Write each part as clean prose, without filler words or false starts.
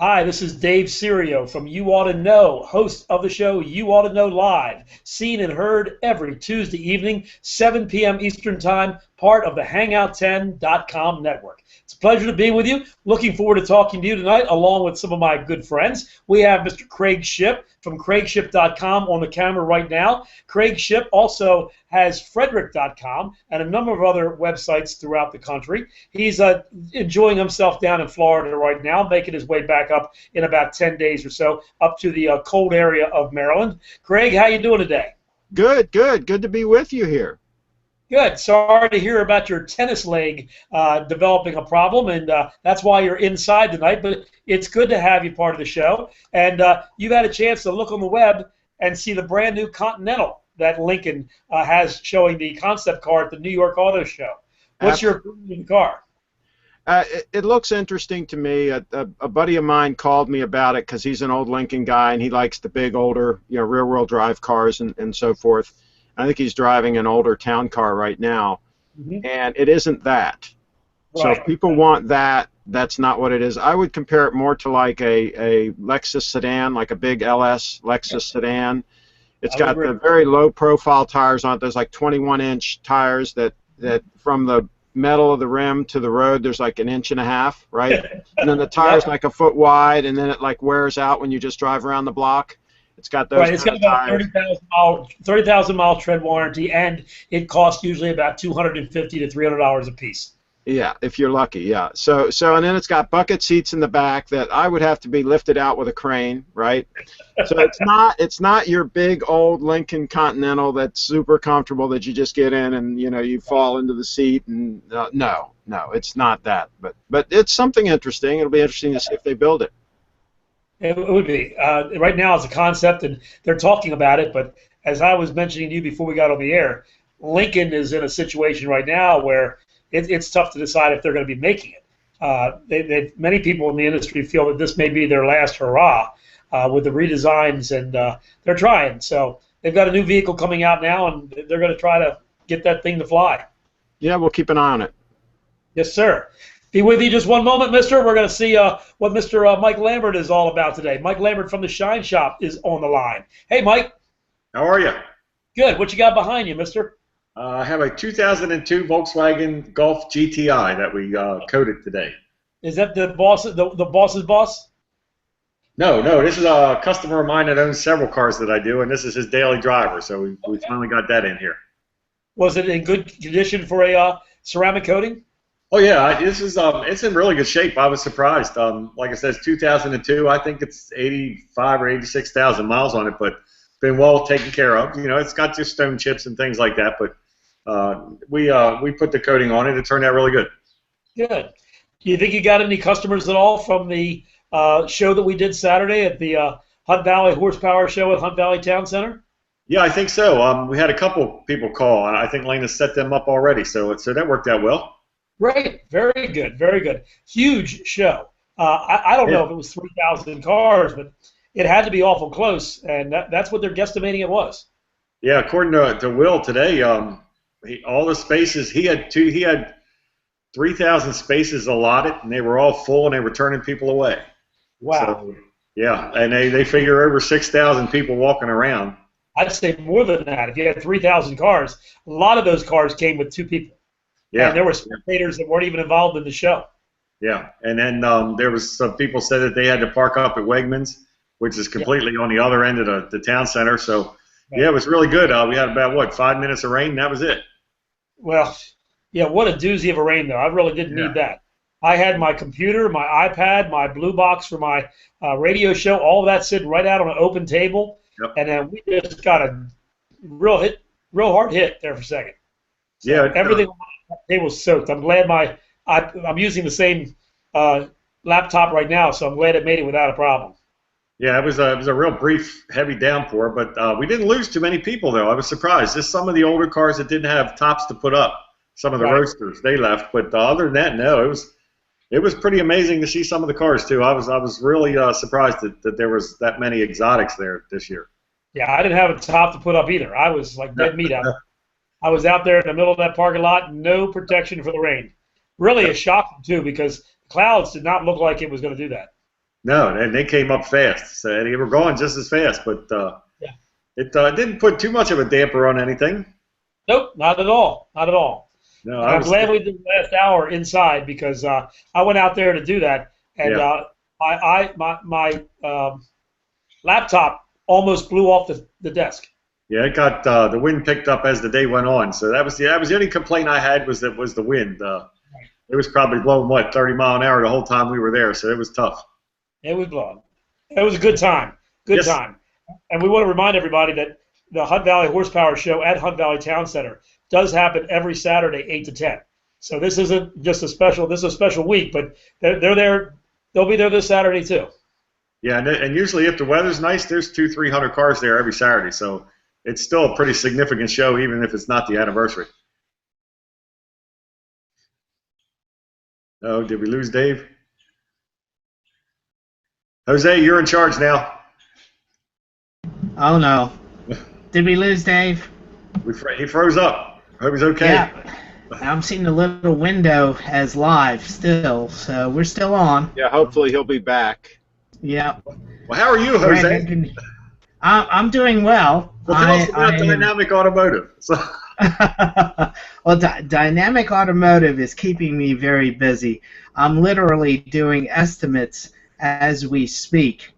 Hi, this is Dave Serio from You Ought to Know, host of the show You Ought to Know Live, seen and heard every Tuesday evening, 7 p.m. Eastern Time, part of the Hangout10.com network. It's a pleasure to be with you. Looking forward to talking to you tonight, along with some of my good friends. We have Mr. Craig Shipp from CraigShipp.com on the camera right now. Craig Shipp also has Frederick.com and a number of other websites throughout the country. He's enjoying himself down in Florida right now, making his way back up in about 10 days or so, up to the cold area of Maryland. Craig, how you doing today? Good, good. Good to be with you here. Good. Sorry to hear about your tennis leg developing a problem, and that's why you're inside tonight. But it's good to have you part of the show. And you've had a chance to look on the web and see the brand new Continental that Lincoln has showing the concept car at the New York Auto Show. What's your opinion of the car? It looks interesting to me. A buddy of mine called me about it because he's an old Lincoln guy and he likes the big, older, rear-wheel drive cars and so forth. I think he's driving an older town car right now, and it isn't that. Right. So if people want that, that's not what it is. I would compare it more to like a Lexus sedan, like a big LS Lexus sedan. It's got the very low-profile tires on it. There's like 21-inch tires that from the metal of the rim to the road, there's like 1.5 inches, right? And then the tire's like a foot wide, and then it like wears out when you just drive around the block. It's got those. Right, it's got about 30,000 mile tread warranty, and it costs usually about $250 to $300 a piece. Yeah, if you're lucky, yeah. So and then it's got bucket seats in the back that I would have to be lifted out with a crane, right? So it's not your big old Lincoln Continental that's super comfortable that you just get in and you fall into the seat and no, it's not that. But it's something interesting. It'll be interesting to see if they build it. It would be. Right now it's a concept, and they're talking about it, but as I was mentioning to you before we got on the air, Lincoln is in a situation right now where it's tough to decide if they're going to be making it. Many people in the industry feel that this may be their last hurrah with the redesigns, and they're trying. So they've got a new vehicle coming out now, and they're going to try to get that thing to fly. Yeah, we'll keep an eye on it. Yes, sir. Be with you just one moment, mister. We're going to see what Mr. Mike Lambert is all about today. Mike Lambert from the Shine Shop is on the line. Hey, Mike. How are you? Good. What you got behind you, mister? I have a 2002 Volkswagen Golf GTI that we coated today. Is that the boss's boss? No. This is a customer of mine that owns several cars that I do, and this is his daily driver. So we finally got that in here. Was it in good condition for a ceramic coating? Oh yeah, this is it's in really good shape. I was surprised. Like I said, it's 2002. I think it's 85 or 86,000 miles on it, but been well taken care of. It's got just stone chips and things like that, but we put the coating on it. It turned out really good. Good. Do you think you got any customers at all from the show that we did Saturday at the Hunt Valley Horsepower Show at Hunt Valley Town Center? Yeah, I think so. We had a couple people call. I think Lena set them up already, so that worked out well. Great. Very good. Very good. Huge show. I don't know if it was 3,000 cars, but it had to be awful close, and that's what they're guesstimating it was. Yeah, according to Will today, all the spaces he had 3,000 spaces allotted, and they were all full, and they were turning people away. Wow. So, yeah, and they figure over 6,000 people walking around. I'd say more than that. If you had 3,000 cars, a lot of those cars came with 2 people. Yeah. And there were spectators that weren't even involved in the show. Yeah, and then there was some people said that they had to park up at Wegmans, which is completely on the other end of the town center. So, yeah, it was really good. We had about, 5 minutes of rain, and that was it. Well, yeah, what a doozy of a rain, though. I really didn't need that. I had my computer, my iPad, my blue box for my radio show, all of that sitting right out on an open table. Yep. And then we just got a real hard hit there for a second. So yeah, everything on my table was soaked. I'm glad I'm using the same laptop right now, so I'm glad it made it without a problem. Yeah, it was a real brief, heavy downpour, but we didn't lose too many people, though. I was surprised. Just some of the older cars that didn't have tops to put up. Some of the roadsters, they left, but other than that, no, it was pretty amazing to see some of the cars too. I was really surprised that there was that many exotics there this year. Yeah, I didn't have a top to put up either. I was like dead meat out there. I was out there in the middle of that parking lot, no protection for the rain. Really a shock too, because the clouds did not look like it was going to do that. No, and they came up fast. So they were going just as fast, but Yeah. it didn't put too much of a damper on anything. Nope, not at all. Not at all. No, And I I'm was. glad we did the last hour inside because I went out there to do that, and Yeah. my laptop almost blew off the desk. Yeah, it got the wind picked up as the day went on. So that was the only complaint I had was the wind. It was probably blowing 30 mile an hour the whole time we were there. So it was tough. It was blowing. It was a good time. Good Yes. time. And we want to remind everybody that the Hunt Valley Horsepower Show at Hunt Valley Town Center does happen every Saturday, 8 to 10. So this isn't just a special. This is a special week, but they're there. They'll be there this Saturday too. Yeah, and usually if the weather's nice, there's 200-300 cars there every Saturday. So it's still a pretty significant show, even if it's not the anniversary. Oh, did we lose Dave? Jose, you're in charge now. Oh no. Did we lose Dave? He froze up. Hope he's okay. Yeah. I'm seeing the little window as live still, so we're still on. Yeah, hopefully he'll be back. Yeah. Well, how are you, Jose? I'm doing well. Well, tell us about Dynamic Automotive. Well, Dynamic Automotive is keeping me very busy. I'm literally doing estimates as we speak.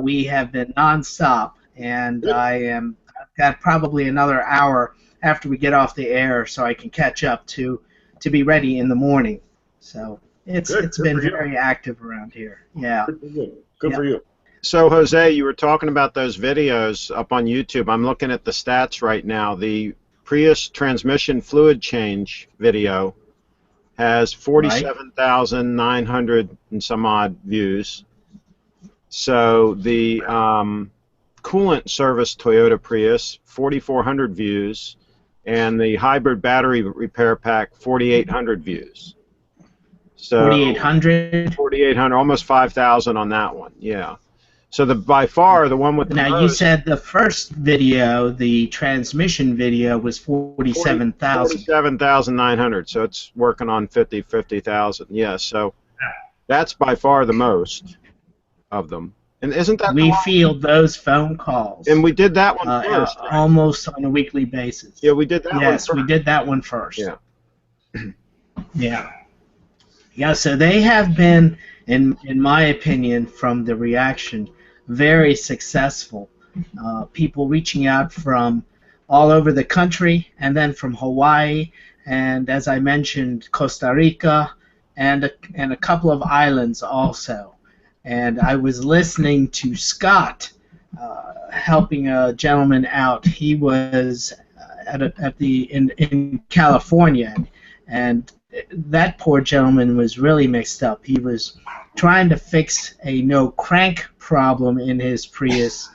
We have been nonstop, and I've got probably another hour after we get off the air, so I can catch up to be ready in the morning. So it's been very active around here. Yeah. Good for you. Good for you. So, Jose, you were talking about those videos up on YouTube. I'm looking at the stats right now. The Prius transmission fluid change video has 47,900 and some odd views. So the coolant service Toyota Prius, 4,400 views, and the hybrid battery repair pack, 4,800 views. So 4,800? 4,800, almost 5,000 on that one, yeah. So by far the one with the Now most, you said the first video, the transmission video, was 47,000. 47,900. So it's working on 50,000. Yeah. So that's by far the most of them. And isn't that we field those phone calls? And we did that one first, right? Almost on a weekly basis. Yeah, we did that one first. Yes, we did that one first. Yeah. Yeah. Yeah. So they have been, in my opinion, from the reaction, very successful. People reaching out from all over the country, and then from Hawaii, and as I mentioned, Costa Rica, and a couple of islands also. And I was listening to Scott helping a gentleman out. He was in California, and that poor gentleman was really mixed up. He was trying to fix a no crank problem in his Prius,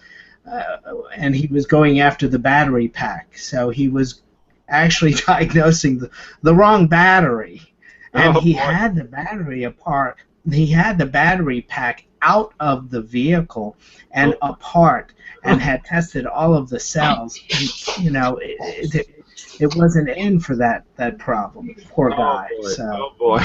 and he was going after the battery pack. So he was actually diagnosing the wrong battery, and he had the battery apart. He had the battery pack out of the vehicle and apart, and had tested all of the cells. And, you know, it wasn't in for that problem. Poor guy.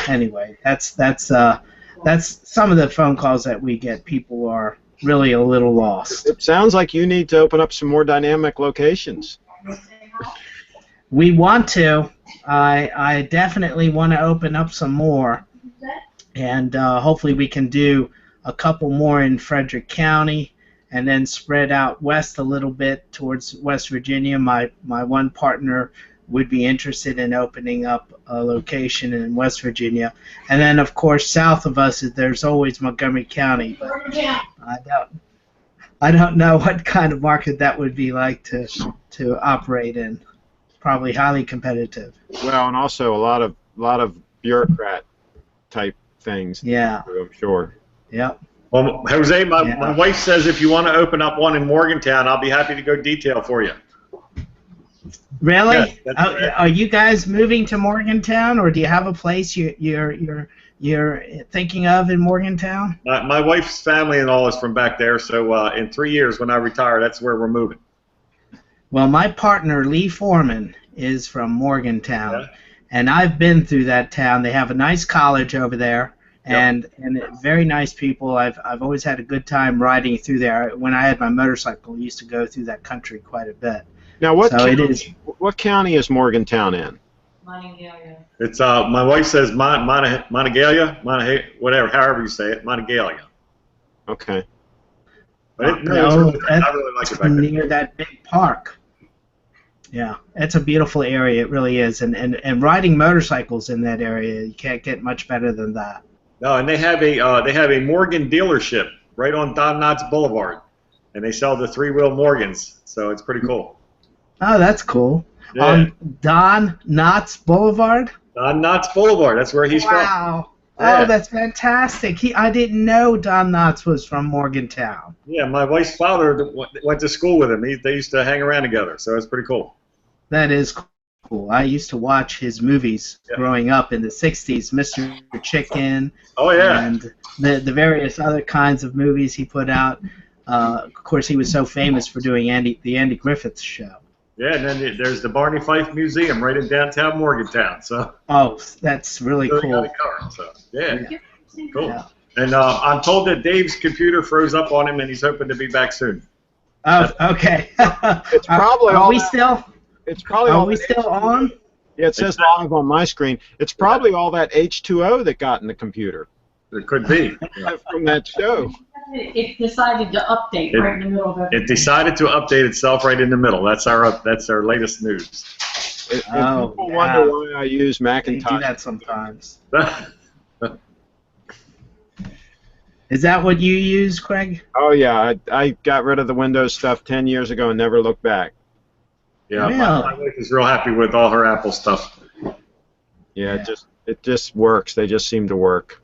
Anyway, that's some of the phone calls that we get. People are really a little lost. It sounds like you need to open up some more dynamic locations. We want to. I definitely want to open up some more, and hopefully we can do a couple more in Frederick County, and then spread out west a little bit towards West Virginia. My one partner would be interested in opening up a location in West Virginia. And then, of course, south of us, there's always Montgomery County. But I don't know what kind of market that would be like to operate in. Probably highly competitive. Well, and also a lot of bureaucrat type things. Yeah. I'm sure. Yep. Well, Jose, my wife says if you want to open up one in Morgantown, I'll be happy to go detail for you. Really? Yes, are you guys moving to Morgantown, or do you have a place you're thinking of in Morgantown? My wife's family and all is from back there, so in 3 years when I retire, that's where we're moving. Well, my partner Lee Foreman is from Morgantown, and I've been through that town. They have a nice college over there, and very nice people. I've always had a good time riding through there. When I had my motorcycle, I used to go through that country quite a bit. Now, what So county, what county is Morgantown in? Monongalia. It's my wife says Monongalia, whatever, however you say it, Monongalia. Okay. But I really like it back there. Near that big park. Yeah, it's a beautiful area. It really is, and riding motorcycles in that area, you can't get much better than that. No, and they have a Morgan dealership right on Don Knotts Boulevard, and they sell the 3-wheel Morgans, so it's pretty cool. Oh, that's cool. Yeah. On Don Knotts Boulevard? Don Knotts Boulevard, that's where he's from. Wow. Yeah. Oh, that's fantastic. I didn't know Don Knotts was from Morgantown. Yeah, my wife's father went to school with him. They used to hang around together, so it's pretty cool. That is cool. I used to watch his movies growing up in the 60s, Mr. Chicken. Oh, yeah. And the various other kinds of movies he put out. Of course, he was so famous for doing the Andy Griffith Show. Yeah, and then there's the Barney Fife Museum right in downtown Morgantown. So. Oh, that's really cool. Got it covered, so, yeah. Cool. Yeah. And I'm told that Dave's computer froze up on him, and he's hoping to be back soon. Oh, okay. It's probably are all we that- still? It's probably Are all we that still on? Yeah, it says live on my screen. It's probably all that H2O that got in the computer It could be. from that show. It decided to update right in the middle of everything. It decided to update itself right in the middle. That's our latest news. And Oh, people yeah. wonder why I use They Macintosh. do that sometimes. Is that what you use, Craig? Oh yeah, I got rid of the Windows stuff 10 years ago and never looked back. Yeah, Really? my wife is real happy with all her Apple stuff. Yeah, it just works. They just seem to work.